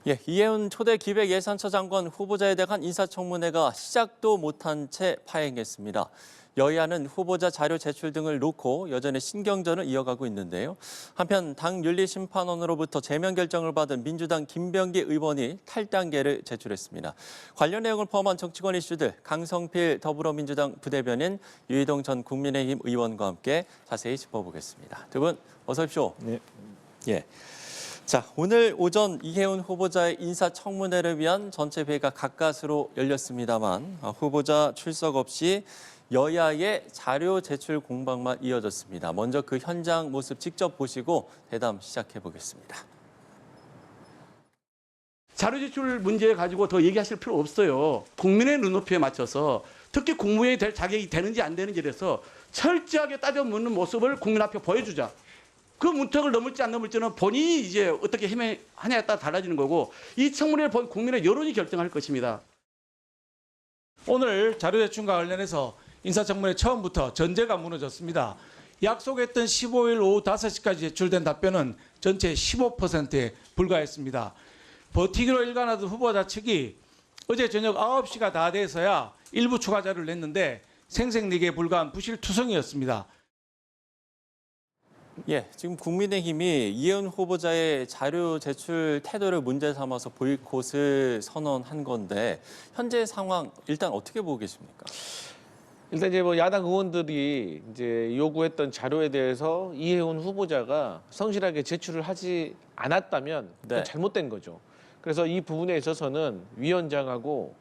예, 이해운 초대 기획예산처 장관 후보자에 대한 인사청문회가 시작도 못한 채 파행했습니다. 여야는 후보자 자료 제출 등을 놓고 여전히 신경전을 이어가고 있는데요. 한편 당 윤리심판원으로부터 제명 결정을 받은 민주당 김병기 의원이 탈당계를 제출했습니다. 관련 내용을 포함한 정치권 이슈들 강성필 더불어민주당 부대변인 유희동 전 국민의힘 의원과 함께 자세히 짚어보겠습니다. 두 분 어서 오십시오. 네. 예. 자, 오늘 오전 이해운 후보자의 인사청문회를 위한 전체 회의가 가까스로 열렸습니다만 후보자 출석 없이 여야의 자료 제출 공방만 이어졌습니다. 먼저 그 현장 모습 직접 보시고 대담 시작해 보겠습니다. 자료 제출 문제 가지고 더 얘기하실 필요 없어요. 국민의 눈높이에 맞춰서 특히 국무회의 될 자격이 되는지 안 되는지에 대해서 철저하게 따져 묻는 모습을 국민 앞에 보여주자. 그 문턱을 넘을지 안 넘을지는 본인이 이제 어떻게 하냐에 따라 달라지는 거고 이 청문회를 본 국민의 여론이 결정할 것입니다. 오늘 자료 제출과 관련해서 인사청문회 처음부터 전제가 무너졌습니다. 약속했던 15일 오후 5시까지 제출된 답변은 전체 15%에 불과했습니다. 버티기로 일관하던 후보자 측이 어제 저녁 9시가 다 돼서야 일부 추가 자료를 냈는데 생색내기에 불과한 부실투성이었습니다. 예, 지금 국민의힘이 이해운 후보자의 자료 제출 태도를 문제 삼아서 보이콧을 선언한 건데 현재 상황 일단 어떻게 보고 계십니까? 일단 이제 뭐 야당 의원들이 이제 요구했던 자료에 대해서 이해운 후보자가 성실하게 제출을 하지 않았다면 그건 네. 잘못된 거죠. 그래서 이 부분에 있어서는 위원장하고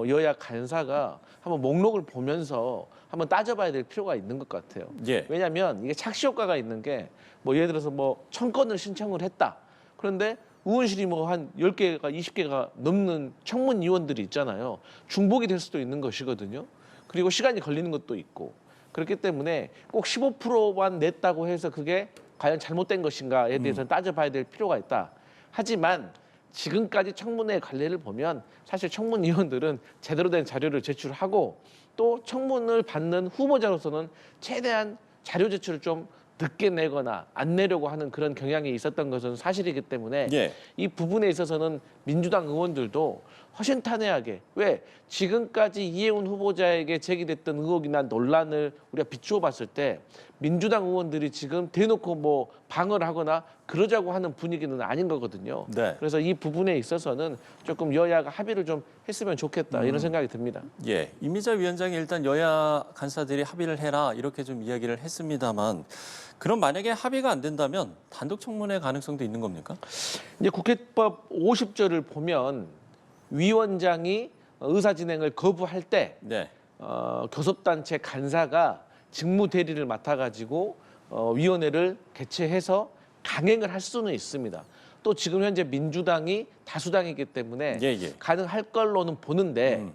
여야 간사가 한번 목록을 보면서 한번 따져봐야 될 필요가 있는 것 같아요. 예. 왜냐하면 이게 착시 효과가 있는 게 뭐 예를 들어서 뭐 1000건을 신청을 했다. 그런데 의원실이 뭐 한 10개가 20개가 넘는 청문 위원들이 있잖아요. 중복이 될 수도 있는 것이거든요. 그리고 시간이 걸리는 것도 있고. 그렇기 때문에 꼭 15%만 냈다고 해서 그게 과연 잘못된 것인가에 대해서는 따져봐야 될 필요가 있다. 하지만 지금까지 청문회 관례를 보면 사실 청문위원들은 제대로 된 자료를 제출하고 또 청문을 받는 후보자로서는 최대한 자료 제출을 좀 늦게 내거나 안 내려고 하는 그런 경향이 있었던 것은 사실이기 때문에 예. 이 부분에 있어서는 민주당 의원들도 허심탄회하게 왜 지금까지 이해운 후보자에게 제기됐던 의혹이나 논란을 우리가 비추어 봤을 때 민주당 의원들이 지금 대놓고 뭐 방어를 하거나 그러자고 하는 분위기는 아닌 거거든요. 네. 그래서 이 부분에 있어서는 조금 여야가 합의를 좀 했으면 좋겠다 이런 생각이 듭니다. 예, 이미자 위원장이 일단 여야 간사들이 합의를 해라 이렇게 좀 이야기를 했습니다만 그럼 만약에 합의가 안 된다면 단독 청문회 가능성도 있는 겁니까? 이제 국회법 50조를 보면 위원장이 의사 진행을 거부할 때 네. 교섭단체 간사가 직무 대리를 맡아가지고 위원회를 개최해서 강행을 할 수는 있습니다. 또 지금 현재 민주당이 다수당이기 때문에 예, 예. 가능할 걸로는 보는데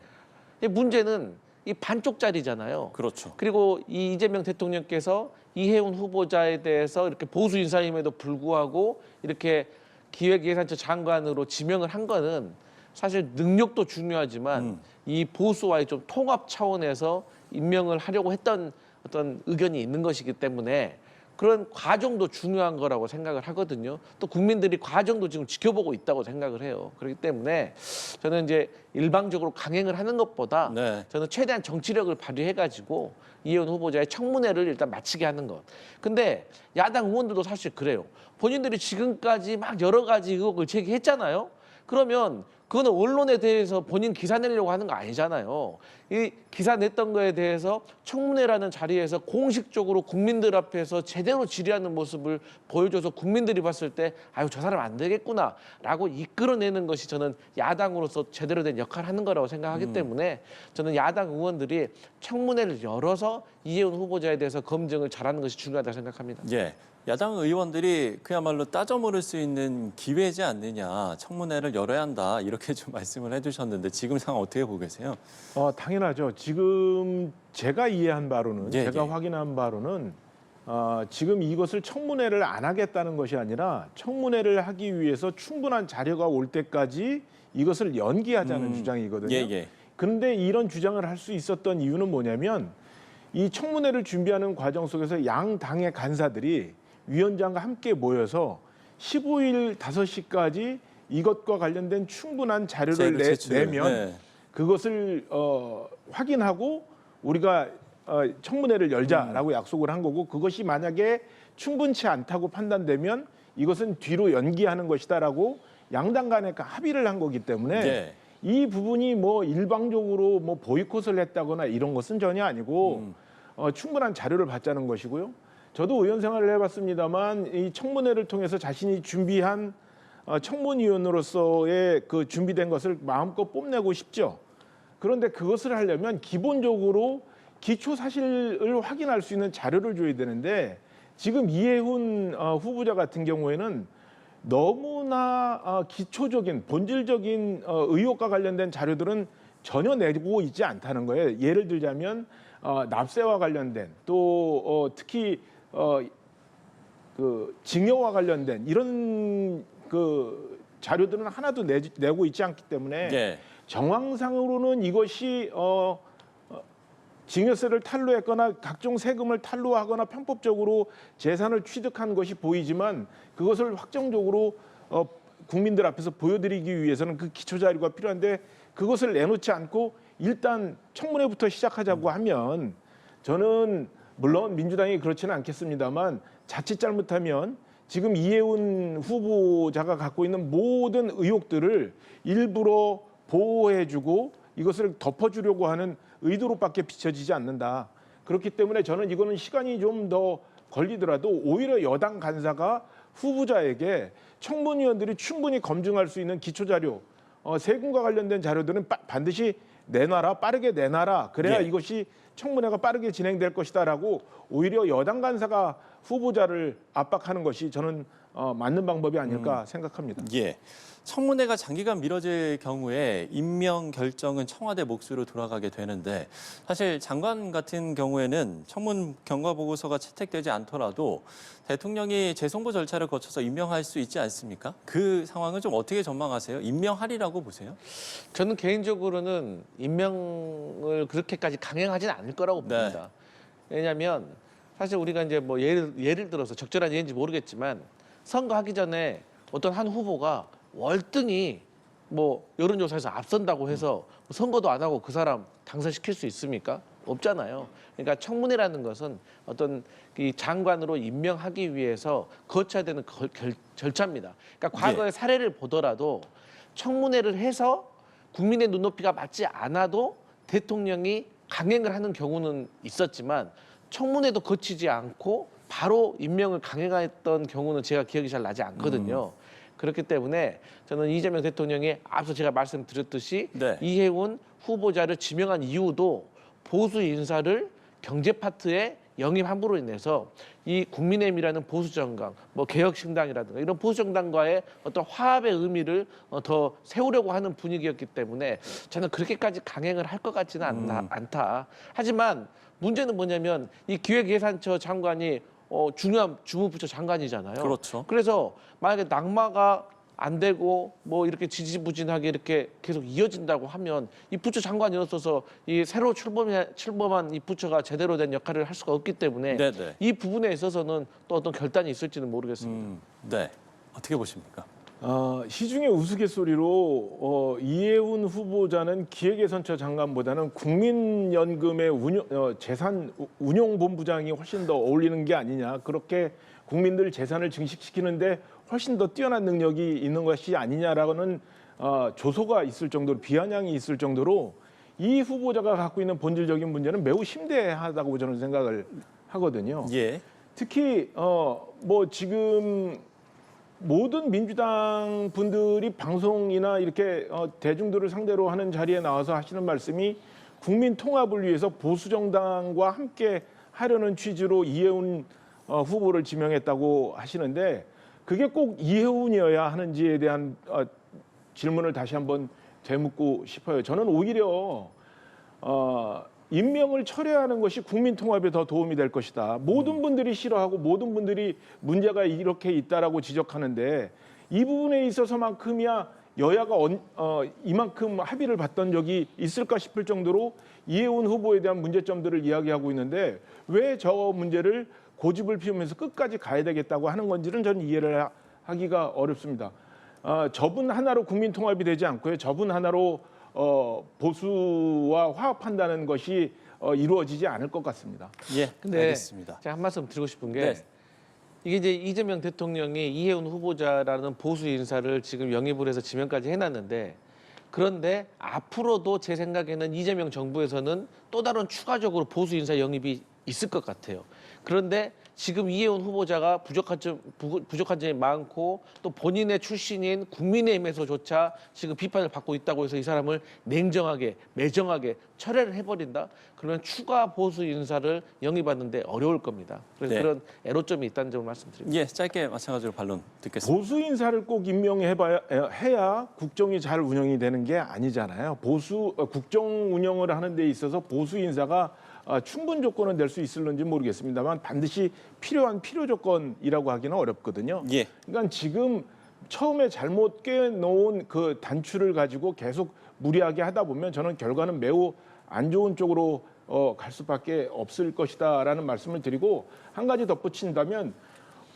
이 문제는 이 반쪽짜리잖아요. 그렇죠. 그리고 이 이재명 대통령께서 이해운 후보자에 대해서 이렇게 보수 인사임에도 불구하고 이렇게 기획예산처 장관으로 지명을 한 거는 사실 능력도 중요하지만 이 보수와의 좀 통합 차원에서 임명을 하려고 했던 어떤 의견이 있는 것이기 때문에 그런 과정도 중요한 거라고 생각을 하거든요. 또 국민들이 과정도 지금 지켜보고 있다고 생각을 해요. 그렇기 때문에 저는 이제 일방적으로 강행을 하는 것보다 네. 저는 최대한 정치력을 발휘해가지고 이해운 후보자의 청문회를 일단 마치게 하는 것. 근데 야당 의원들도 사실 그래요. 본인들이 지금까지 막 여러 가지 의혹을 제기했잖아요. 그러면 그거는 언론에 대해서 본인 기사 내려고 하는 거 아니잖아요. 이 기사 냈던 거에 대해서 청문회라는 자리에서 공식적으로 국민들 앞에서 제대로 질의하는 모습을 보여줘서 국민들이 봤을 때 아유 저 사람 안 되겠구나라고 이끌어내는 것이 저는 야당으로서 제대로 된 역할을 하는 거라고 생각하기 때문에 저는 야당 의원들이 청문회를 열어서 이해운 후보자에 대해서 검증을 잘하는 것이 중요하다고 생각합니다. 예. 야당 의원들이 그야말로 따져 물을 수 있는 기회지 않느냐, 청문회를 열어야 한다 이렇게 좀 말씀을 해주셨는데 지금 상황 어떻게 보고 계세요? 당연하죠. 지금 제가 이해한 바로는, 예, 제가 예. 확인한 바로는 지금 이것을 청문회를 안 하겠다는 것이 아니라 청문회를 하기 위해서 충분한 자료가 올 때까지 이것을 연기하자는 주장이거든요. 예, 예. 그런데 이런 주장을 할 수 있었던 이유는 뭐냐면 이 청문회를 준비하는 과정 속에서 양 당의 간사들이 위원장과 함께 모여서 15일 5시까지 이것과 관련된 충분한 자료를 자료 제출을. 내면 네. 그것을 확인하고 우리가 청문회를 열자라고 약속을 한 거고, 그것이 만약에 충분치 않다고 판단되면 이것은 뒤로 연기하는 것이다라고 양당 간에 합의를 한 거기 때문에 네. 이 부분이 뭐 일방적으로 뭐 보이콧을 했다거나 이런 것은 전혀 아니고 충분한 자료를 받자는 것이고요. 저도 의원 생활을 해봤습니다만 이 청문회를 통해서 자신이 준비한 청문위원으로서의 그 준비된 것을 마음껏 뽐내고 싶죠. 그런데 그것을 하려면 기본적으로 기초 사실을 확인할 수 있는 자료를 줘야 되는데, 지금 이해훈 후보자 같은 경우에는 너무나 기초적인 본질적인 의혹과 관련된 자료들은 전혀 내고 있지 않다는 거예요. 예를 들자면 납세와 관련된 또 특히 그 징여와 관련된 이런 그 자료들은 하나도 내고 있지 않기 때문에 네. 정황상으로는 이것이 징여세를 탈루했거나 각종 세금을 탈루하거나 편법적으로 재산을 취득한 것이 보이지만, 그것을 확정적으로 국민들 앞에서 보여드리기 위해서는 그 기초 자료가 필요한데 그것을 내놓지 않고 일단 청문회부터 시작하자고 하면, 저는 물론 민주당이 그렇지는 않겠습니다만 자칫 잘못하면 지금 이해훈 후보자가 갖고 있는 모든 의혹들을 일부러 보호해주고 이것을 덮어주려고 하는 의도로밖에 비춰지지 않는다. 그렇기 때문에 저는 이거는 시간이 좀 더 걸리더라도 오히려 여당 간사가 후보자에게 청문위원들이 충분히 검증할 수 있는 기초 자료, 세금과 관련된 자료들은 반드시 내놔라, 빠르게 내놔라. 그래야 예. 이것이 청문회가 빠르게 진행될 것이다라고 오히려 여당 간사가 후보자를 압박하는 것이 저는 맞는 방법이 아닐까 생각합니다. 예. 청문회가 장기간 미뤄질 경우에 임명 결정은 청와대 몫으로 돌아가게 되는데, 사실 장관 같은 경우에는 청문 경과 보고서가 채택되지 않더라도 대통령이 재송부 절차를 거쳐서 임명할 수 있지 않습니까? 그 상황은 좀 어떻게 전망하세요? 임명하리라고 보세요? 저는 개인적으로는 임명을 그렇게까지 강행하지는 않을 거라고 네. 봅니다. 왜냐하면 사실 우리가 이제 뭐 예를 들어서 적절한 예인지 모르겠지만, 선거하기 전에 어떤 한 후보가 월등히 뭐 여론조사에서 앞선다고 해서 선거도 안 하고 그 사람 당선시킬 수 있습니까? 없잖아요. 그러니까 청문회라는 것은 어떤 이 장관으로 임명하기 위해서 거쳐야 되는 절차입니다. 그러니까 과거의 사례를 보더라도 청문회를 해서 국민의 눈높이가 맞지 않아도 대통령이 강행을 하는 경우는 있었지만, 청문회도 거치지 않고 바로 임명을 강행했던 경우는 제가 기억이 잘 나지 않거든요. 그렇기 때문에 저는 이재명 대통령이 앞서 제가 말씀드렸듯이 네. 이해훈 후보자를 지명한 이유도 보수 인사를 경제 파트에 영입함으로 인해서 이 국민의힘이라는 보수 정당, 뭐 개혁신당이라든가 이런 보수 정당과의 어떤 화합의 의미를 더 세우려고 하는 분위기였기 때문에 저는 그렇게까지 강행을 할 것 같지는 않다. 하지만 문제는 뭐냐면 이 기획예산처 장관이 중요한 주무부처 장관이잖아요. 그렇죠. 그래서 만약에 낙마가 안 되고 뭐 이렇게 지지부진하게 이렇게 계속 이어진다고 하면 이 부처 장관이었어서 이 새로 출범한 이 부처가 제대로 된 역할을 할 수가 없기 때문에 네네. 이 부분에 있어서는 또 어떤 결단이 있을지는 모르겠습니다. 네. 어떻게 보십니까? 시중의 우스갯소리로 이해훈 후보자는 기획예산처 장관보다는 국민연금의 재산 운용본부장이 훨씬 더 어울리는 게 아니냐, 그렇게 국민들 재산을 증식시키는데 훨씬 더 뛰어난 능력이 있는 것이 아니냐라는 조소가 있을 정도로, 비아냥이 있을 정도로 이 후보자가 갖고 있는 본질적인 문제는 매우 심대하다고 저는 생각을 하거든요. 예. 특히 뭐 지금 모든 민주당 분들이 방송이나 이렇게 대중들을 상대로 하는 자리에 나와서 하시는 말씀이 국민 통합을 위해서 보수 정당과 함께 하려는 취지로 이해훈 후보를 지명했다고 하시는데, 그게 꼭 이해훈이어야 하는지에 대한 질문을 다시 한번 되묻고 싶어요. 저는 오히려 임명을 철회하는 것이 국민 통합에 더 도움이 될 것이다. 모든 분들이 싫어하고 모든 분들이 문제가 이렇게 있다라고 지적하는데, 이 부분에 있어서만큼이야 여야가 이만큼 합의를 봤던 적이 있을까 싶을 정도로 이해훈 후보에 대한 문제점들을 이야기하고 있는데, 왜 저 문제를 고집을 피우면서 끝까지 가야 되겠다고 하는 건지는 저는 이해를 하기가 어렵습니다. 저분 하나로 국민 통합이 되지 않고요. 저분 하나로 보수와 화합한다는 것이 이루어지지 않을 것 같습니다. 예, 근데 알겠습니다. 제가 한 말씀 드리고 싶은 게 네. 이게 이제 이재명 대통령이 이해운 후보자라는 보수 인사를 지금 영입을 해서 지명까지 해놨는데 그런데 앞으로도 제 생각에는 이재명 정부에서는 또 다른 추가적으로 보수 인사 영입이 있을 것 같아요. 그런데 지금 이해운 후보자가 부족한 점이 많고 또 본인의 출신인 국민의힘에서조차 지금 비판을 받고 있다고 해서 이 사람을 냉정하게 매정하게 철회를 해버린다? 그러면 추가 보수 인사를 영입하는데 어려울 겁니다. 그래서 네. 그런 애로점이 있다는 점을 말씀드립니다. 예, 짧게 마찬가지로 반론 듣겠습니다. 보수 인사를 꼭 해야 국정이 잘 운영이 되는 게 아니잖아요. 국정 운영을 하는 데 있어서 보수 인사가 충분 조건은 될 수 있을는지 모르겠습니다만 반드시 필요한 필요 조건이라고 하기는 어렵거든요. 예. 그러니까 지금 처음에 잘못 깨놓은 그 단추를 가지고 계속 무리하게 하다 보면 저는 결과는 매우 안 좋은 쪽으로 갈 수밖에 없을 것이다라는 말씀을 드리고 한 가지 덧붙인다면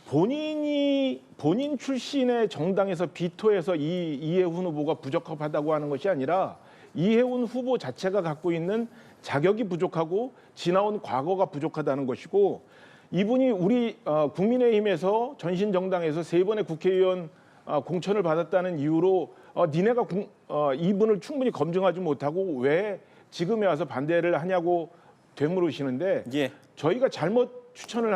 본인 출신의 정당에서 비토해서 이해훈 후보가 부적합하다고 하는 것이 아니라 이해훈 후보 자체가 갖고 있는 자격이 부족하고 지나온 과거가 부족하다는 것이고 이분이 우리 국민의힘에서 전신정당에서 3번의 국회의원 공천을 받았다는 이유로 니네가 이분을 충분히 검증하지 못하고 왜 지금에 와서 반대를 하냐고 되물으시는데 예. 저희가 잘못 공천을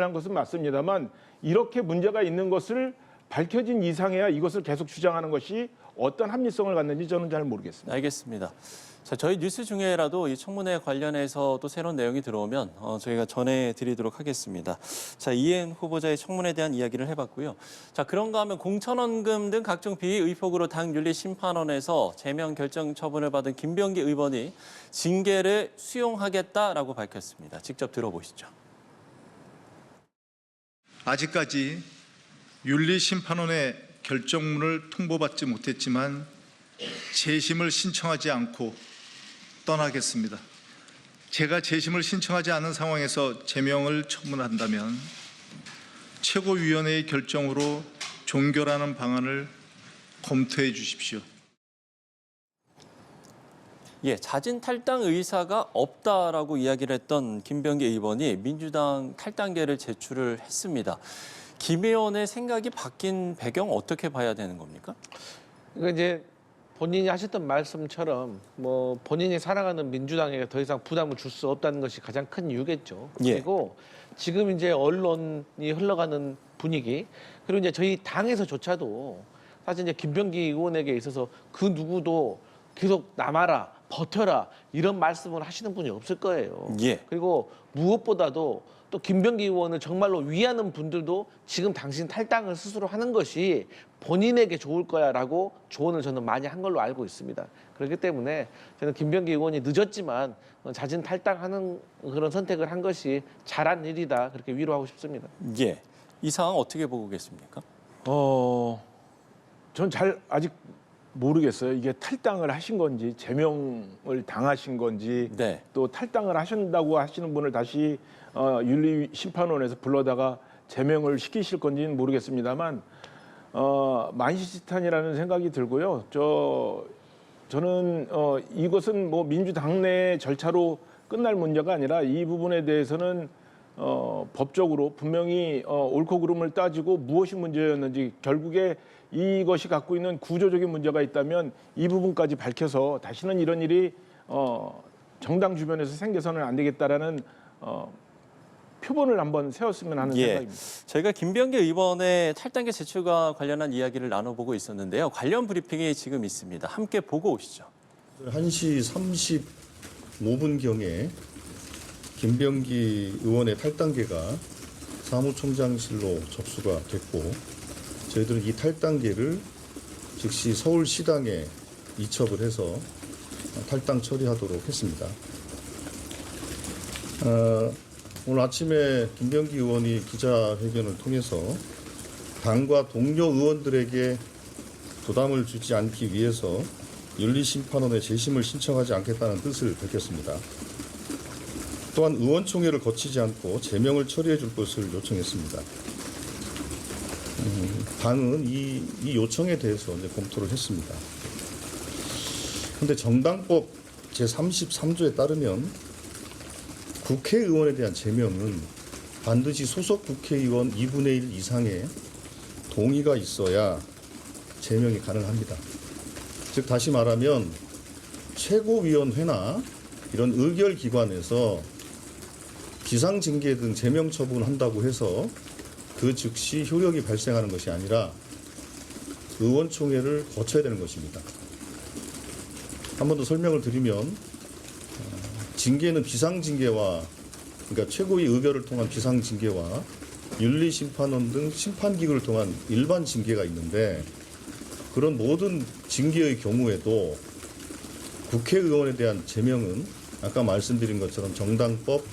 한 것은 맞습니다만 이렇게 문제가 있는 것을 밝혀진 이상해야 이것을 계속 주장하는 것이 어떤 합리성을 갖는지 저는 잘 모르겠습니다. 알겠습니다. 자, 저희 뉴스 중에라도 이 청문회 관련해서 또 새로운 내용이 들어오면 저희가 전해드리도록 하겠습니다. 자, 이해은 후보자의 청문회에 대한 이야기를 해봤고요. 자, 그런가 하면 공천원금 등 각종 비위 의혹으로 당 윤리심판원에서 제명 결정 처분을 받은 김병기 의원이 징계를 수용하겠다라고 밝혔습니다. 직접 들어보시죠. 아직까지 윤리심판원의 결정문을 통보받지 못했지만 재심을 신청하지 않고 떠나겠습니다. 제가 재심을 신청하지 않은 상황에서 제명을 처분한다면 최고위원회의 결정으로 종결하는 방안을 검토해 주십시오. 예, 자진 탈당 의사가 없다라고 이야기를 했던 김병기 의원이 민주당 탈당계를 제출을 했습니다. 김 의원의 생각이 바뀐 배경 어떻게 봐야 되는 겁니까? 그러니까 이제 본인이 하셨던 말씀처럼 뭐 본인이 사랑하는 민주당에게 더 이상 부담을 줄 수 없다는 것이 가장 큰 이유겠죠. 예. 그리고 지금 이제 언론이 흘러가는 분위기 그리고 이제 저희 당에서조차도 사실 이제 김병기 의원에게 있어서 그 누구도 계속 남아라, 버텨라 이런 말씀을 하시는 분이 없을 거예요. 예. 그리고 무엇보다도 또 김병기 의원을 정말로 위하는 분들도 지금 당신 탈당을 스스로 하는 것이 본인에게 좋을 거야라고 조언을 저는 많이 한 걸로 알고 있습니다. 그렇기 때문에 저는 김병기 의원이 늦었지만 자진 탈당하는 그런 선택을 한 것이 잘한 일이다 그렇게 위로하고 싶습니다. 예. 이 상황 어떻게 보고 계십니까? 전 아직 모르겠어요. 이게 탈당을 하신 건지 제명을 당하신 건지 네. 또 탈당을 하신다고 하시는 분을 다시 윤리심판원에서 불러다가 제명을 시키실 건지는 모르겠습니다만 만시지탄이라는 생각이 들고요. 저는 이것은 뭐 민주당 내 절차로 끝날 문제가 아니라 이 부분에 대해서는 법적으로 분명히 옳고 그름을 따지고 무엇이 문제였는지 결국에 이것이 갖고 있는 구조적인 문제가 있다면 이 부분까지 밝혀서 다시는 이런 일이 정당 주변에서 생겨서는 안 되겠다라는 표본을 한번 세웠으면 하는 생각입니다. 저희가 김병기 의원의 탈당계 제출과 관련한 이야기를 나눠보고 있었는데요. 관련 브리핑이 지금 있습니다. 함께 보고 오시죠. 1시 35분경에 김병기 의원의 탈당계가 사무총장실로 접수가 됐고 저희들은 이 탈당계를 즉시 서울시당에 이첩을 해서 탈당 처리하도록 했습니다. 오늘 아침에 김병기 의원이 기자회견을 통해서 당과 동료 의원들에게 부담을 주지 않기 위해서 윤리심판원에 재심을 신청하지 않겠다는 뜻을 밝혔습니다. 또한 의원총회를 거치지 않고 제명을 처리해 줄 것을 요청했습니다. 당은 이 요청에 대해서 이제 검토를 했습니다. 그런데 정당법 제33조에 따르면 국회의원에 대한 제명은 반드시 소속 국회의원 2분의 1 이상의 동의가 있어야 제명이 가능합니다. 즉 다시 말하면 최고위원회나 이런 의결기관에서 비상징계 등 제명 처분을 한다고 해서 그 즉시 효력이 발생하는 것이 아니라 의원총회를 거쳐야 되는 것입니다. 한 번 더 설명을 드리면 징계는 비상징계와 그러니까 최고위 의결을 통한 비상징계와 윤리심판원 등 심판기구를 통한 일반 징계가 있는데 그런 모든 징계의 경우에도 국회의원에 대한 제명은 아까 말씀드린 것처럼 정당법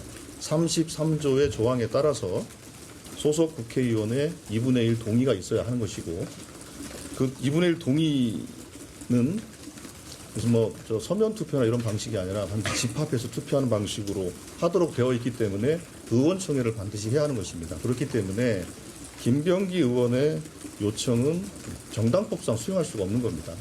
33조의 조항에 따라서 소속 국회의원의 2분의 1 동의가 있어야 하는 것이고 그 2분의 1 동의는 무슨 저 서면 투표나 이런 방식이 아니라 반드시 집합해서 투표하는 방식으로 하도록 되어 있기 때문에 의원총회를 반드시 해야 하는 것입니다. 그렇기 때문에 김병기 의원의 요청은 정당법상 수용할 수가 없는 겁니다.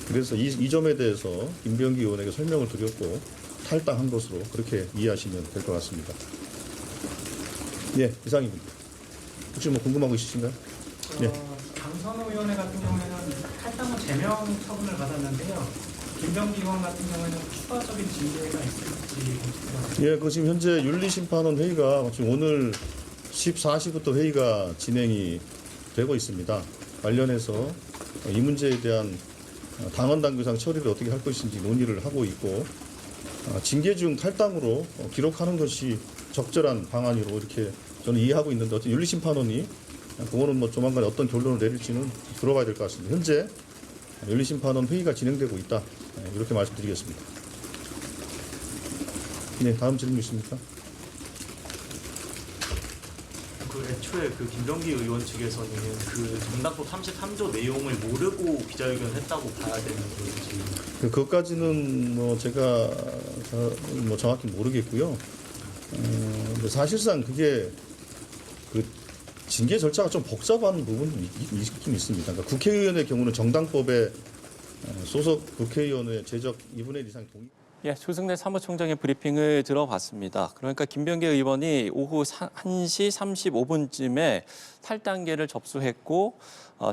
그래서 이 점에 대해서 김병기 의원에게 설명을 드렸고 탈당한 것으로 그렇게 이해하시면 될 것 같습니다. 예, 이상입니다. 혹시 궁금한 거 있으신가요? 예. 강선우 의원회 같은 경우에는 탈당 후 제명 처분을 받았는데요. 김병기 의원 같은 경우에는 추가적인 징계가 있을지. 예, 그 지금 현재 윤리심판원 회의가 지금 오늘 14시부터 회의가 진행이 되고 있습니다. 관련해서 이 문제에 대한 당원 당규상 처리를 어떻게 할 것인지 논의를 하고 있고 징계 중 탈당으로 기록하는 것이 적절한 방안으로 이렇게 저는 이해하고 있는데 어떤 윤리심판원이 그거는 조만간 어떤 결론을 내릴지는 들어봐야 될 것 같습니다. 현재 윤리심판원 회의가 진행되고 있다. 이렇게 말씀드리겠습니다. 네, 다음 질문 있습니까? 애초에 김병기 의원 측에서는 그 정당법 33조 내용을 모르고 기자회견을 했다고 봐야 되는 거지. 그것까지는 제가 정확히 모르겠고요. 사실상 그게 그 징계 절차가 좀 복잡한 부분이 있긴 있습니다. 그러니까 국회의원의 경우는 정당법에 소속 국회의원의 제적 2분의 1 이상 동의. 예, 조승래 사무총장의 브리핑을 들어봤습니다. 그러니까 김병기 의원이 오후 1시 35분쯤에 탈당계를 접수했고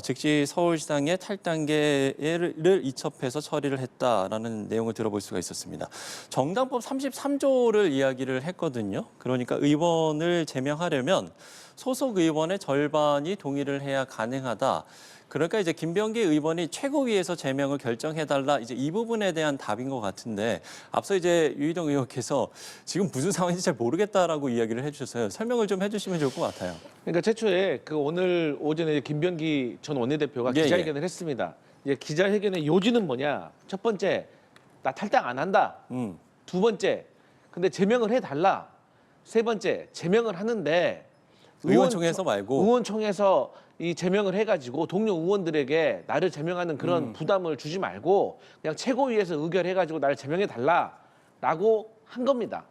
즉시 서울시장에 탈당계를 이첩해서 처리를 했다라는 내용을 들어볼 수가 있었습니다. 정당법 33조를 이야기를 했거든요. 그러니까 의원을 제명하려면 소속 의원의 절반이 동의를 해야 가능하다. 그러니까 이제 김병기 의원이 최고위에서 제명을 결정해달라 이제 이 부분에 대한 답인 것 같은데 앞서 이제 유희동 의원께서 지금 무슨 상황인지 잘 모르겠다라고 이야기를 해주셔서요. 설명을 좀 해주시면 좋을 것 같아요. 그러니까 최초에 그 오늘 오전에 김병기 전 원내대표가 예, 기자회견을 했습니다. 이제 기자회견의 요지는 뭐냐? 첫 번째, 나 탈당 안 한다. 두 번째, 근데 제명을 해달라. 세 번째, 제명을 하는데 의원총회에서 말고 의원총회에서 이 제명을 해가지고 동료 의원들에게 나를 제명하는 그런 부담을 주지 말고 그냥 최고위에서 의결해가지고 나를 제명해달라라고 한 겁니다.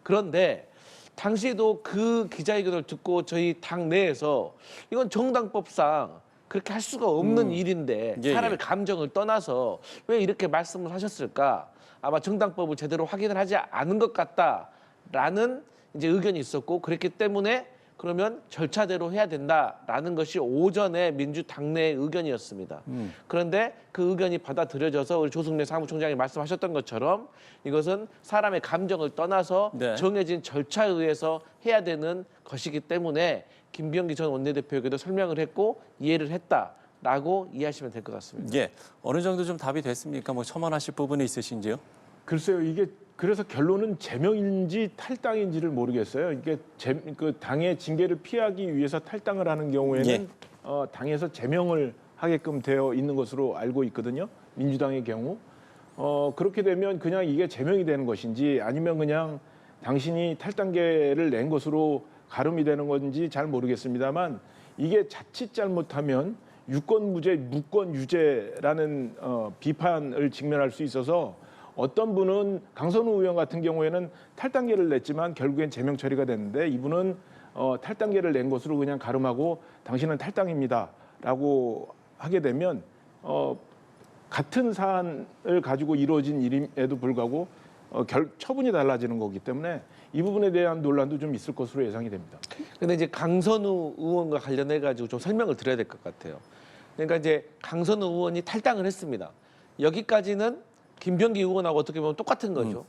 그런데 당시에도 그 기자회견을 듣고 저희 당 내에서 이건 정당법상 그렇게 할 수가 없는 일인데 예, 사람의 예. 감정을 떠나서 왜 이렇게 말씀을 하셨을까? 아마 정당법을 제대로 확인을 하지 않은 것 같다라는 이제 의견이 있었고 그랬기 때문에 그러면 절차대로 해야 된다라는 것이 오전에 민주당내의 의견이었습니다. 그런데 그 의견이 받아들여져서 우리 조승래 사무총장이 말씀하셨던 것처럼 이것은 사람의 감정을 떠나서 네. 정해진 절차에 의해서 해야 되는 것이기 때문에 김병기 전 원내대표에게도 설명을 했고 이해를 했다라고 이해하시면 될 것 같습니다. 예, 어느 정도 좀 답이 됐습니까? 첨언하실 부분이 있으신지요? 글쎄요, 이게 그래서 결론은 제명인지 탈당인지를 모르겠어요. 이게 그 당의 징계를 피하기 위해서 탈당을 하는 경우에는 예. 당에서 제명을 하게끔 되어 있는 것으로 알고 있거든요. 민주당의 경우. 그렇게 되면 그냥 이게 제명이 되는 것인지 아니면 그냥 당신이 탈당계를 낸 것으로 가름이 되는 건지 잘 모르겠습니다만 이게 자칫 잘못하면 유권무죄, 무권유죄라는 비판을 직면할 수 있어서 어떤 분은 강선우 의원 같은 경우에는 탈당계를 냈지만 결국엔 제명 처리가 됐는데 이분은 탈당계를 낸 것으로 그냥 가름하고 당신은 탈당입니다라고 하게 되면 같은 사안을 가지고 이루어진 일임에도 불구하고 처분이 달라지는 거기 때문에 이 부분에 대한 논란도 좀 있을 것으로 예상이 됩니다. 근데 이제 강선우 의원과 관련해 가지고 좀 설명을 드려야 될 것 같아요. 그러니까 이제 강선우 의원이 탈당을 했습니다. 여기까지는 김병기 의원하고 어떻게 보면 똑같은 거죠.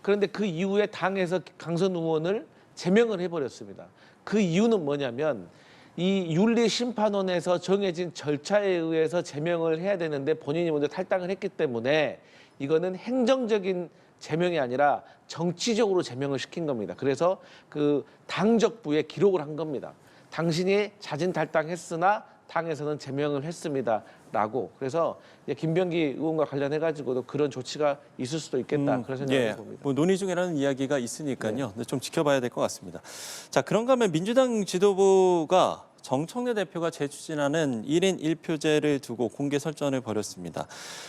그런데 그 이후에 당에서 강선우 의원을 제명을 해버렸습니다. 그 이유는 뭐냐면 이 윤리심판원에서 정해진 절차에 의해서 제명을 해야 되는데 본인이 먼저 탈당을 했기 때문에 이거는 행정적인 제명이 아니라 정치적으로 제명을 시킨 겁니다. 그래서 그 당적부에 기록을 한 겁니다. 당신이 자진 탈당했으나 당에서는 제명을 했습니다라고. 그래서 이제 김병기 의원과 관련해 가지고도 그런 조치가 있을 수도 있겠다 그런 생각을 봅니다. 뭐 논의 중이라는 이야기가 있으니까요. 좀 지켜봐야 될 것 같습니다. 자, 그런가 하면 민주당 지도부가 정청래 대표가 재추진하는 1인 1표제를 두고 공개 설전을 벌였습니다.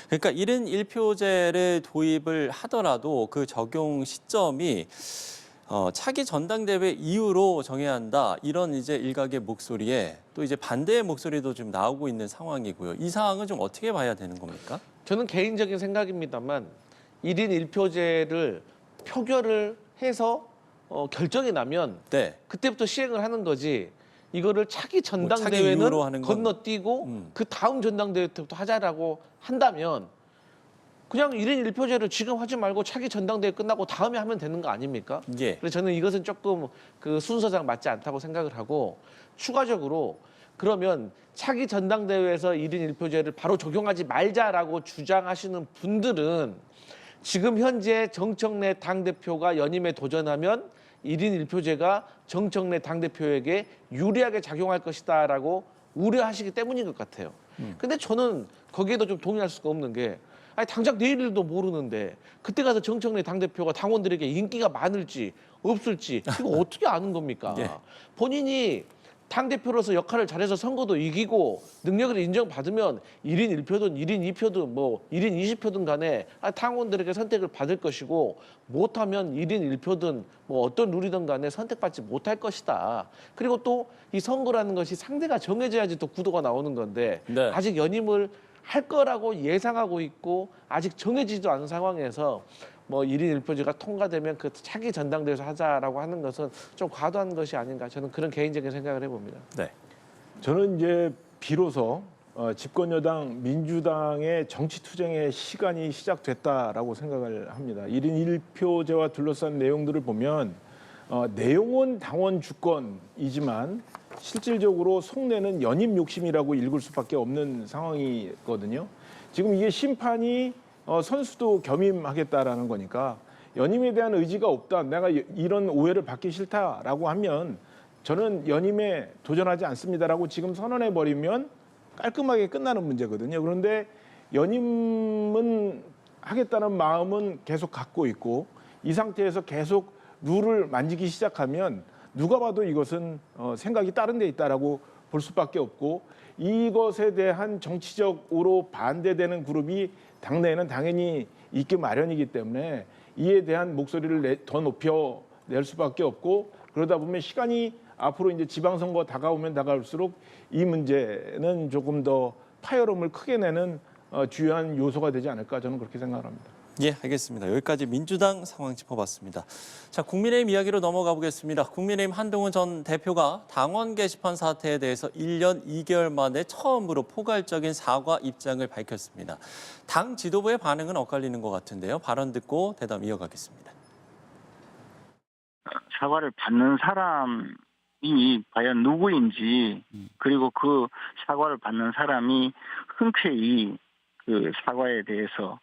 그러니까 1인 1표제를 도입을 하더라도 그 적용 시점이 차기 전당대회 이후로 정해야 한다. 이런 이제 일각의 목소리에 또 이제 반대의 목소리도 좀 나오고 있는 상황이고요. 이 상황은 좀 어떻게 봐야 되는 겁니까? 저는 개인적인 생각입니다만 1인 1표제를 표결을 해서 결정이 나면 네. 그때부터 시행을 하는 거지. 이거를 차기 차기 이후로 전당대회는 하는 건- 건너뛰고 그 다음 전당대회 때부터 하자라고 한다면 그냥 1인 1표제를 지금 하지 말고 차기 전당대회 끝나고 다음에 하면 되는 거 아닙니까? 예. 그래서 저는 이것은 조금 그 순서상 맞지 않다고 생각을 하고 추가적으로 그러면 차기 전당대회에서 1인 1표제를 바로 적용하지 말자라고 주장하시는 분들은 지금 현재 정청래 당대표가 연임에 도전하면 1인 1표제가 정청래 당대표에게 유리하게 작용할 것이다라고 우려하시기 때문인 것 같아요. 근데 저는 거기에도 좀 동의할 수가 없는 게 아니 당장 내일도 모르는데 그때 가서 정청래 당대표가 당원들에게 인기가 많을지 없을지 이거 어떻게 아는 겁니까? 예. 본인이 당대표로서 역할을 잘해서 선거도 이기고 능력을 인정받으면 1인 1표든 1인 2표든 뭐 1인 20표든 간에 당원들에게 선택을 받을 것이고 못하면 1인 1표든 뭐 어떤 룰이든 간에 선택받지 못할 것이다. 그리고 또 이 선거라는 것이 상대가 정해져야지 또 구도가 나오는 건데 네. 아직 연임을 할 거라고 예상하고 있고 아직 정해지지도 않은 상황에서 뭐 1인 1표제가 통과되면 그 차기 전당대회에서 하자라고 하는 것은 좀 과도한 것이 아닌가 저는 그런 개인적인 생각을 해봅니다. 네. 저는 이제 비로소 집권 여당 민주당의 정치 투쟁의 시간이 시작됐다라고 생각을 합니다. 1인 1표제와 둘러싼 내용들을 보면 내용은 당원 주권이지만 실질적으로 속내는 연임 욕심이라고 읽을 수밖에 없는 상황이거든요. 지금 이게 심판이 선수도 겸임하겠다라는 거니까 연임에 대한 의지가 없다. 내가 이런 오해를 받기 싫다라고 하면 저는 연임에 도전하지 않습니다라고 지금 선언해 버리면 깔끔하게 끝나는 문제거든요. 그런데 연임은 하겠다는 마음은 계속 갖고 있고 이 상태에서 계속 룰을 만지기 시작하면 누가 봐도 이것은 생각이 다른 데 있다라고 볼 수밖에 없고 이것에 대한 정치적으로 반대되는 그룹이 당내에는 당연히 있기 마련이기 때문에 이에 대한 목소리를 더 높여낼 수밖에 없고 그러다 보면 시간이 앞으로 이제 지방선거 다가오면 다가올수록 이 문제는 조금 더 파열음을 크게 내는 주요한 요소가 되지 않을까 저는 그렇게 생각을 합니다. 예, 알겠습니다. 여기까지 민주당 상황 짚어봤습니다. 자, 국민의힘 이야기로 넘어가 보겠습니다. 국민의힘 한동훈 전 대표가 당원 게시판 사태에 대해서 1년 2개월 만에 처음으로 포괄적인 사과 입장을 밝혔습니다. 당 지도부의 반응은 엇갈리는 것 같은데요. 발언 듣고 대담 이어가겠습니다. 사과를 받는 사람이 과연 누구인지 그리고 그 사과를 받는 사람이 흔쾌히 그 사과에 대해서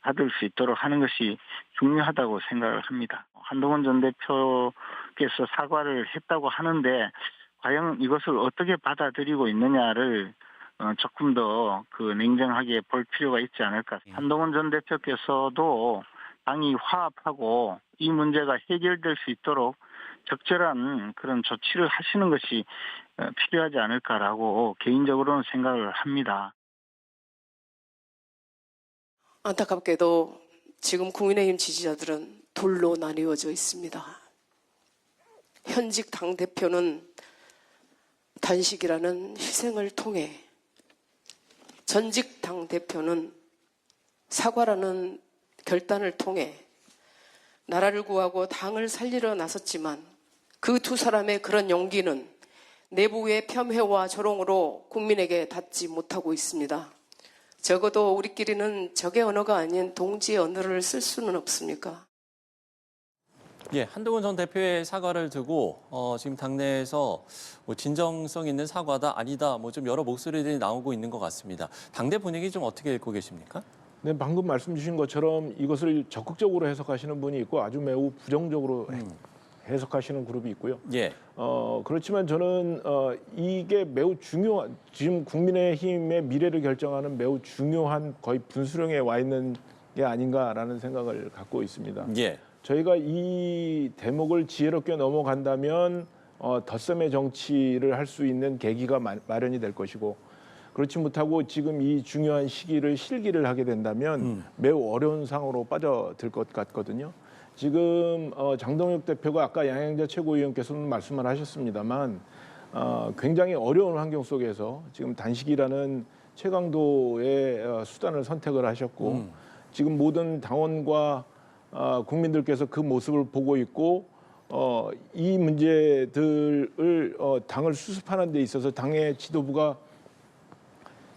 받을 수 있도록 하는 것이 중요하다고 생각을 합니다. 한동훈 전 대표께서 사과를 했다고 하는데 과연 이것을 어떻게 받아들이고 있느냐를 조금 더 냉정하게 볼 필요가 있지 않을까. 한동훈 전 대표께서도 당이 화합하고 이 문제가 해결될 수 있도록 적절한 그런 조치를 하시는 것이 필요하지 않을까라고 개인적으로는 생각을 합니다. 안타깝게도 지금 국민의힘 지지자들은 둘로 나뉘어져 있습니다. 현직 당대표는 단식이라는 희생을 통해, 전직 당대표는 사과라는 결단을 통해 나라를 구하고 당을 살리러 나섰지만 그 두 사람의 그런 용기는 내부의 폄훼와 조롱으로 국민에게 닿지 못하고 있습니다. 적어도 우리끼리는 적의 언어가 아닌 동지의 언어를 쓸 수는 없습니까? 예, 한동훈 전 대표의 사과를 두고 지금 당내에서 뭐 진정성 있는 사과다 아니다 뭐 좀 여러 목소리들이 나오고 있는 것 같습니다. 당내 분위기 좀 어떻게 읽고 계십니까? 네, 방금 말씀 주신 것처럼 이것을 적극적으로 해석하시는 분이 있고 아주 매우 부정적으로 해석하시는 그룹이 있고요. 예. 그렇지만 저는 이게 매우 중요한, 지금 국민의힘의 미래를 결정하는 매우 중요한 거의 분수령에 와 있는 게 아닌가라는 생각을 갖고 있습니다. 예. 저희가 이 대목을 지혜롭게 넘어간다면 덧셈의 정치를 할 수 있는 계기가 마련이 될 것이고, 그렇지 못하고 지금 이 중요한 시기를 실기를 하게 된다면 매우 어려운 상황으로 빠져들 것 같거든요. 지금 장동혁 대표가 아까 양양자 최고위원께서는 말씀을 하셨습니다만 굉장히 어려운 환경 속에서 지금 단식이라는 최강도의 수단을 선택을 하셨고 지금 모든 당원과 국민들께서 그 모습을 보고 있고 이 문제들을 당을 수습하는 데 있어서 당의 지도부가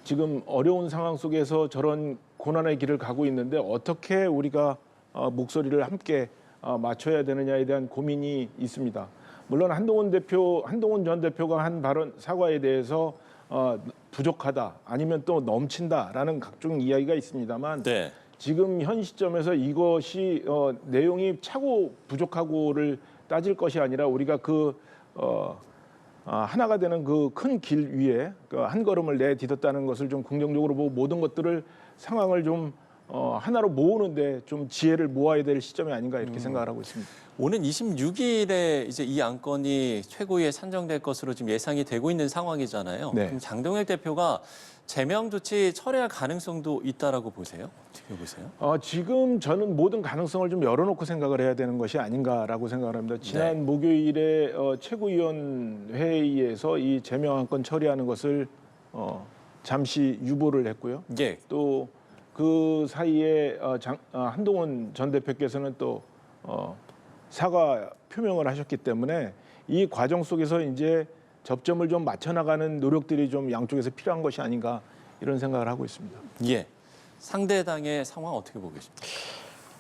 지금 어려운 상황 속에서 저런 고난의 길을 가고 있는데 어떻게 우리가 목소리를 함께 맞춰야 되느냐에 대한 고민이 있습니다. 물론 한동훈 전 대표가 한 발언 사과에 대해서 부족하다 아니면 또 넘친다라는 각종 이야기가 있습니다만 네. 지금 현 시점에서 이것이 내용이 차고 부족하고를 따질 것이 아니라 우리가 하나가 되는 그 큰 길 위에 한 걸음을 내딛었다는 것을 좀 긍정적으로 보고 모든 것들을 상황을 좀 하나로 모으는데 좀 지혜를 모아야 될 시점이 아닌가 이렇게 생각을 하고 있습니다. 오는 26일에 이제 이 안건이 최고위에 산정될 것으로 지금 예상이 되고 있는 상황이잖아요. 네. 그럼 장동혁 대표가 제명 조치 철회할 가능성도 있다라고 보세요? 어떻게 보세요? 지금 저는 모든 가능성을 좀 열어놓고 생각을 해야 되는 것이 아닌가라고 생각을 합니다. 지난 네. 목요일에 최고위원 회의에서 이 제명 안건 처리하는 것을 잠시 유보를 했고요. 예. 또 그 사이에 한동훈 전 대표께서는 또 사과 표명을 하셨기 때문에 이 과정 속에서 이제 접점을 좀 맞춰 나가는 노력들이 좀 양쪽에서 필요한 것이 아닌가 이런 생각을 하고 있습니다. 예. 상대 당의 상황 어떻게 보고 계십니까?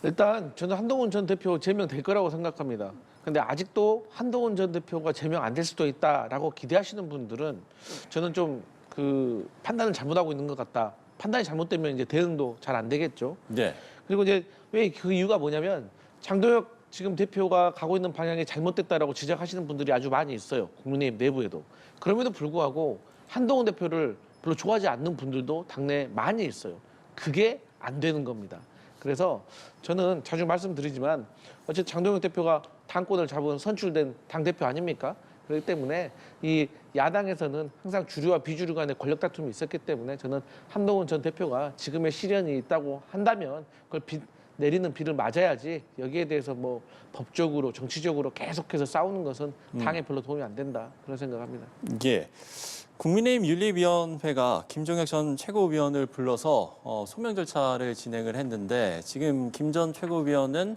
일단 저는 한동훈 전 대표 제명될 거라고 생각합니다. 근데 아직도 한동훈 전 대표가 제명 안 될 수도 있다라고 기대하시는 분들은 저는 좀 그 판단을 잘못하고 있는 것 같다. 판단이 잘못되면 이제 대응도 잘 안 되겠죠. 네. 그리고 이제 왜 그 이유가 뭐냐면 장동혁 지금 대표가 가고 있는 방향이 잘못됐다라고 지적하시는 분들이 아주 많이 있어요. 국민의힘 내부에도. 그럼에도 불구하고 한동훈 대표를 별로 좋아하지 않는 분들도 당내에 많이 있어요. 그게 안 되는 겁니다. 그래서 저는 자주 말씀드리지만 어쨌든 장동혁 대표가 당권을 잡은 선출된 당대표 아닙니까? 그렇기 때문에 이 야당에서는 항상 주류와 비주류 간의 권력 다툼이 있었기 때문에 저는 한동훈 전 대표가 지금의 시련이 있다고 한다면 그걸 내리는 비를 맞아야지 여기에 대해서 뭐 법적으로 정치적으로 계속해서 싸우는 것은 당에 별로 도움이 안 된다 그런 생각합니다. 예. 국민의힘 윤리위원회가 김종혁 전 최고위원을 불러서 소명 절차를 진행을 했는데 지금 김 전 최고위원은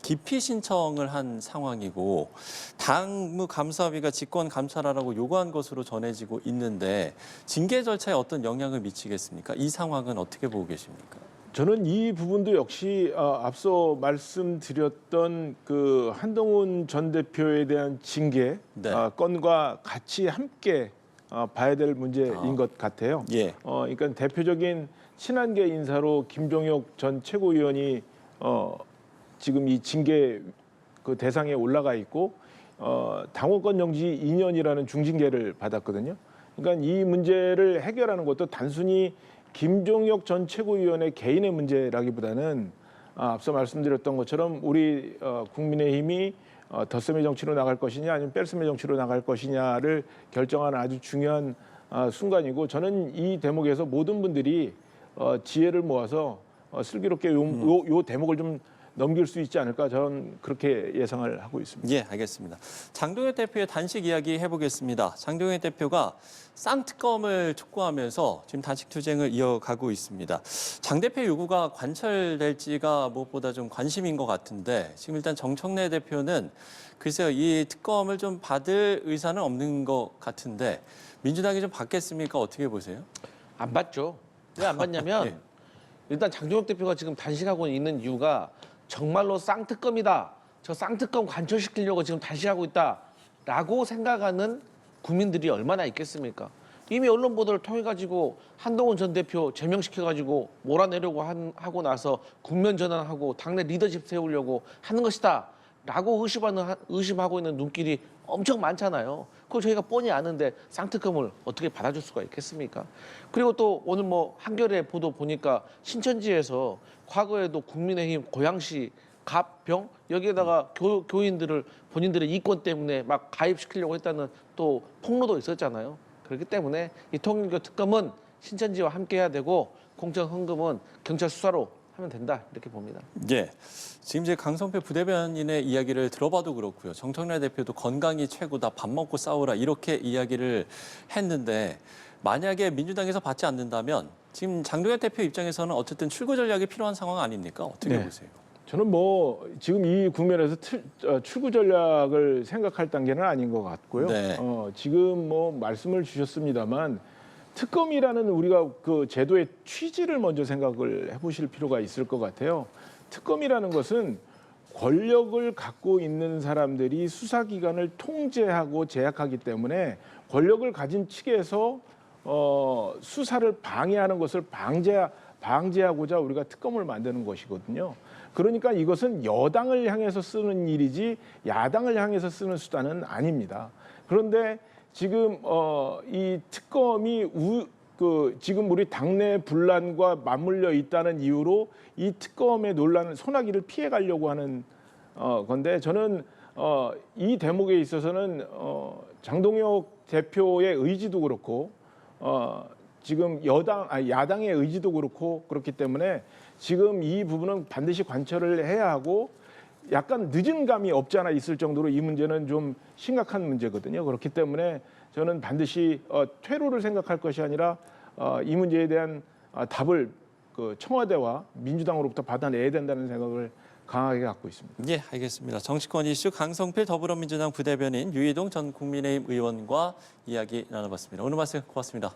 기피 신청을 한 상황이고 당무감사위가 직권 감찰하라고 요구한 것으로 전해지고 있는데 징계 절차에 어떤 영향을 미치겠습니까? 이 상황은 어떻게 보고 계십니까? 저는 이 부분도 역시 앞서 말씀드렸던 그 한동훈 전 대표에 대한 징계 네. 건과 같이 함께 봐야 될 문제인 것 같아요. 예. 그러니까 대표적인 친한계 인사로 김종혁 전 최고위원이 지금 이 징계 그 대상에 올라가 있고 당원권 정지 2년이라는 중징계를 받았거든요. 그러니까 이 문제를 해결하는 것도 단순히 김종혁 전 최고위원의 개인의 문제라기보다는 앞서 말씀드렸던 것처럼 우리 국민의힘이 덧셈의 정치로 나갈 것이냐 아니면 뺄셈의 정치로 나갈 것이냐를 결정하는 아주 중요한 순간이고 저는 이 대목에서 모든 분들이 지혜를 모아서 슬기롭게 요 대목을 좀 넘길 수 있지 않을까 저는 그렇게 예상을 하고 있습니다. 예, 알겠습니다. 장동혁 대표의 단식 이야기 해보겠습니다. 장동혁 대표가 쌍특검을 촉구하면서 지금 단식 투쟁을 이어가고 있습니다. 장 대표 요구가 관철될지가 무엇보다 좀 관심인 것 같은데 지금 일단 정청래 대표는 글쎄요, 이 특검을 좀 받을 의사는 없는 것 같은데 민주당이 좀 받겠습니까? 어떻게 보세요? 안 받죠. 왜 안 받냐면 예. 일단 장동혁 대표가 지금 단식하고 있는 이유가 정말로 쌍특검이다. 저 쌍특검 관철시키려고 지금 단식하고 있다라고 생각하는 국민들이 얼마나 있겠습니까? 이미 언론 보도를 통해 가지고 한동훈 전 대표 제명시켜 가지고 몰아내려고 하고 나서 국면 전환하고 당내 리더십 세우려고 하는 것이다라고 의심하고 있는 눈길이 엄청 많잖아요. 그걸 저희가 뻔히 아는데 쌍특검을 어떻게 받아줄 수가 있겠습니까? 그리고 또 오늘 뭐 한겨레 보도 보니까 신천지에서 과거에도 국민의힘 고양시 갑병 여기에다가 교인들을 본인들의 이권 때문에 막 가입시키려고 했다는 또 폭로도 있었잖아요. 그렇기 때문에 이 통일교 특검은 신천지와 함께 해야 되고 공천 헌금은 경찰 수사로 하면 된다 이렇게 봅니다. 예. 지금 이제 강성표 부대변인의 이야기를 들어봐도 그렇고요. 정청래 대표도 건강이 최고다, 밥 먹고 싸우라 이렇게 이야기를 했는데 만약에 민주당에서 받지 않는다면 지금 장동혁 대표 입장에서는 어쨌든 출구 전략이 필요한 상황 아닙니까? 어떻게 네. 보세요? 저는 뭐 지금 이 국면에서 출구 전략을 생각할 단계는 아닌 것 같고요. 네. 지금 뭐 말씀을 주셨습니다만 특검이라는 우리가 그 제도의 취지를 먼저 생각을 해보실 필요가 있을 것 같아요. 특검이라는 것은 권력을 갖고 있는 사람들이 수사기관을 통제하고 제약하기 때문에 권력을 가진 측에서 수사를 방해하는 것을 방지하고자 우리가 특검을 만드는 것이거든요. 그러니까 이것은 여당을 향해서 쓰는 일이지 야당을 향해서 쓰는 수단은 아닙니다. 그런데 지금 이 특검이 지금 우리 당내 분란과 맞물려 있다는 이유로 이 특검의 논란을 소나기를 피해 가려고 하는 건데 저는 이 대목에 있어서는 장동혁 대표의 의지도 그렇고 지금 야당의 의지도 그렇고 그렇기 때문에 지금 이 부분은 반드시 관철을 해야 하고 약간 늦은 감이 없지 않아 있을 정도로 이 문제는 좀 심각한 문제거든요. 그렇기 때문에 저는 반드시 퇴로를 생각할 것이 아니라 이 문제에 대한 답을 그 청와대와 민주당으로부터 받아내야 된다는 생각을 강하게 갖고 있습니다. 예, 알겠습니다. 정치권 이슈 강성필 더불어민주당 부대변인 유이동 전 국민의힘 의원과 이야기 나눠봤습니다. 오늘 말씀 고맙습니다.